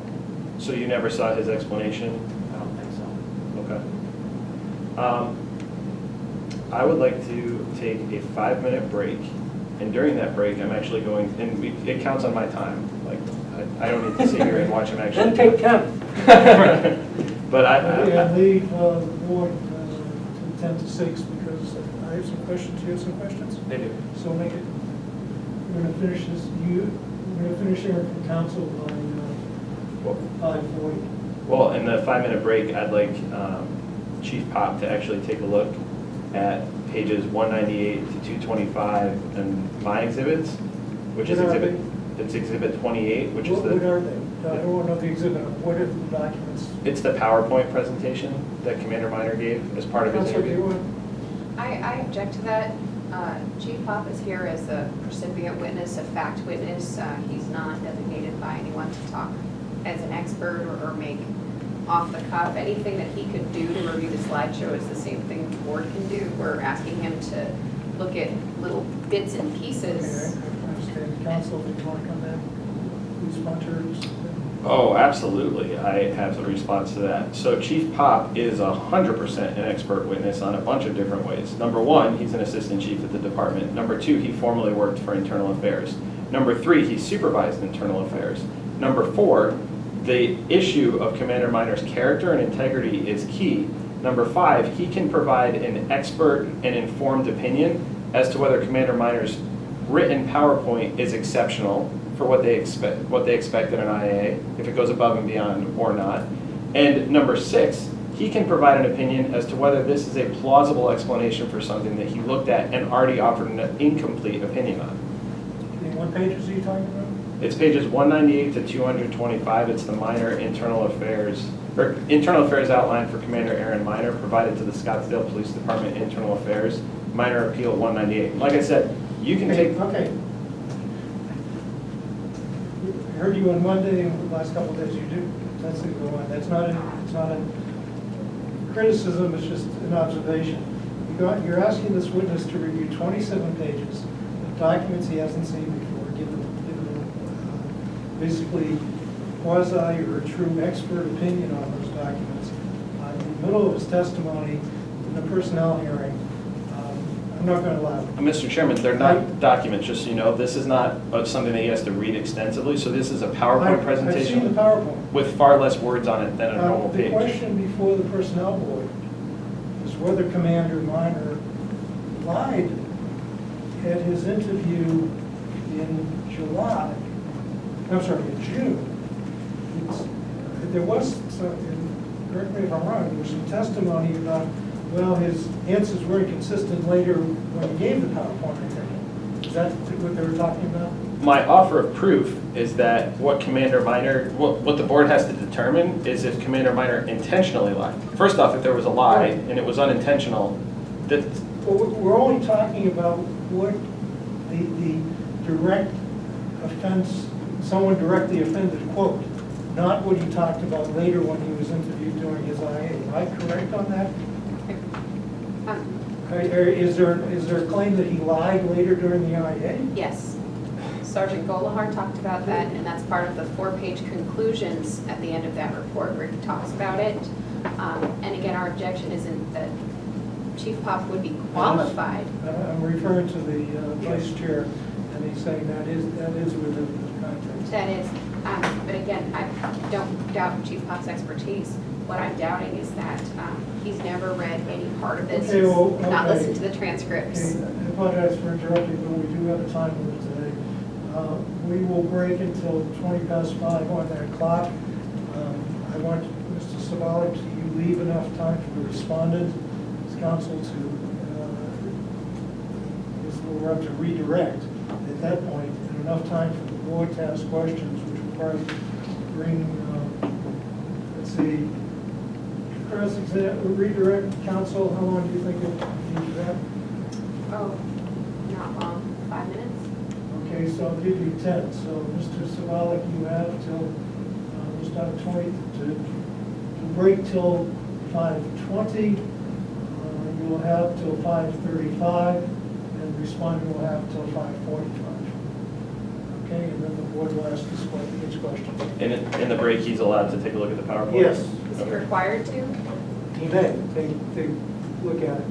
So you never saw his explanation? I don't think so. Okay. I would like to take a 5-minute break, and during that break, I'm actually going, and it counts on my time. Like, I don't need to sit here and watch him actually. Then take 10. But I leave the board to 10 to 6 because I have some questions. You have some questions? They do. So make it, we're going to finish this, we're going to finish hearing from council by 5:40. well, in the 5-minute break, I'd like Chief Popp to actually take a look at pages 198 to 225 and my exhibits, which is What are exhibit, it's exhibit 28, which is What the, are they? I don't want to know the exhibit. What are the documents? it's the PowerPoint presentation that Commander Minor gave as part of his Councilor, do you interview. want? I object to that. Chief Popp is here as a recipient witness, a fact witness. He's not designated by anyone to talk as an expert or make off the cuff. Anything that he could do to review the slideshow is the same thing the board can do. We're asking him to look at little bits and Okay, pieces. I understand. Council, do you want to come in? Who's sponsors? Oh, absolutely. I have a response to that. So Chief Popp is 100% an expert witness on a bunch of different ways. Number one, he's an assistant chief at the department. Number two, he formerly worked for internal affairs. Number three, he supervised internal affairs. Number four, the issue of Commander Minor's character and integrity is key. Number five, he can provide an expert and informed opinion as to whether Commander Minor's written PowerPoint is exceptional for what they expect in an IA, if it goes above and beyond or not. And number six, he can provide an opinion as to whether this is a plausible explanation for something that he looked at and already offered an incomplete opinion on. Okay, what pages are you talking about? It's pages 198 to 225. It's the Minor internal affairs outline for Commander Aaron Minor provided to the Scottsdale Police Department Internal Affairs, Minor Appeal 198. Like I said, you can take... Okay. I heard you on Monday and the last couple of days you do. That's the one. It's not a criticism, it's just an observation. You're asking this witness to review 27 pages of documents he hasn't seen before, basically quasi or true expert opinion on those documents. In the middle of his testimony, in the personnel hearing, I'm not going to allow it. Mr. Chairman, they're not documents, just so you know. This is not something that he has to read extensively, so this is a PowerPoint I've seen the presentation PowerPoint. with far less words on it than a normal The page. question before the personnel board is whether Commander Minor lied at his interview in July, I'm sorry, in June. There was some, correct me if I'm wrong, there was some testimony about, well, his answers were inconsistent later when he gave the PowerPoint, I think. Is that what they were talking about? My offer of proof is that what Commander Minor, what the board has to determine is if Commander Minor intentionally lied. First off, if there was a lie and it was unintentional, that, Well, we're only talking about what the direct offense, someone directly offended, quote, not what he talked about later when he was interviewed during his IA. Am I correct on that? Is there a claim that he lied later during the IA? Yes. Sergeant Golahar talked about that, and that's part of the 4-page conclusions at the end of that report where he talks about it. And again, our objection isn't that Chief Popp would be qualified. I'm referring to the vice chair, and he's saying that is within the context. That is, but again, I don't doubt Chief Popp's expertise. What I'm doubting is that he's never read any part of this, Okay, well, not okay. listened to the transcripts. Okay, I apologize for interrupting, but we do have a time limit today. We will break until 5:20 on that clock. I want Mr. Slavin, do you leave enough time for the respondent, his counsel to, we're up to redirect at that point, and enough time for the board to ask questions, which will probably bring, let's see, redirect counsel, how long do you think it needs that? Oh, not long, 5 minutes? Okay, so I'll give you 10. So, Mr. Savalik, you have till, we'll start at 20, to break till 5:20. You will have till 5:35, and respondent will have till 5:45. Okay, and then the board will ask each question. and in the break, he's allowed to take a look at the PowerPoint? Yes, Is he required to? he may. They look at it.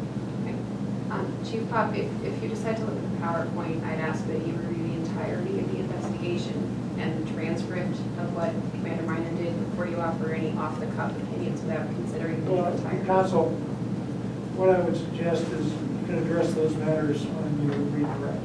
Chief Popp, if you decide to look at the PowerPoint, I'd ask that you review the entirety of the investigation and the transcript of what Commander Minor did before you offer any off-the-cuff opinions without considering the Well, entire. counsel, what I would suggest is you can address those matters on your redirect.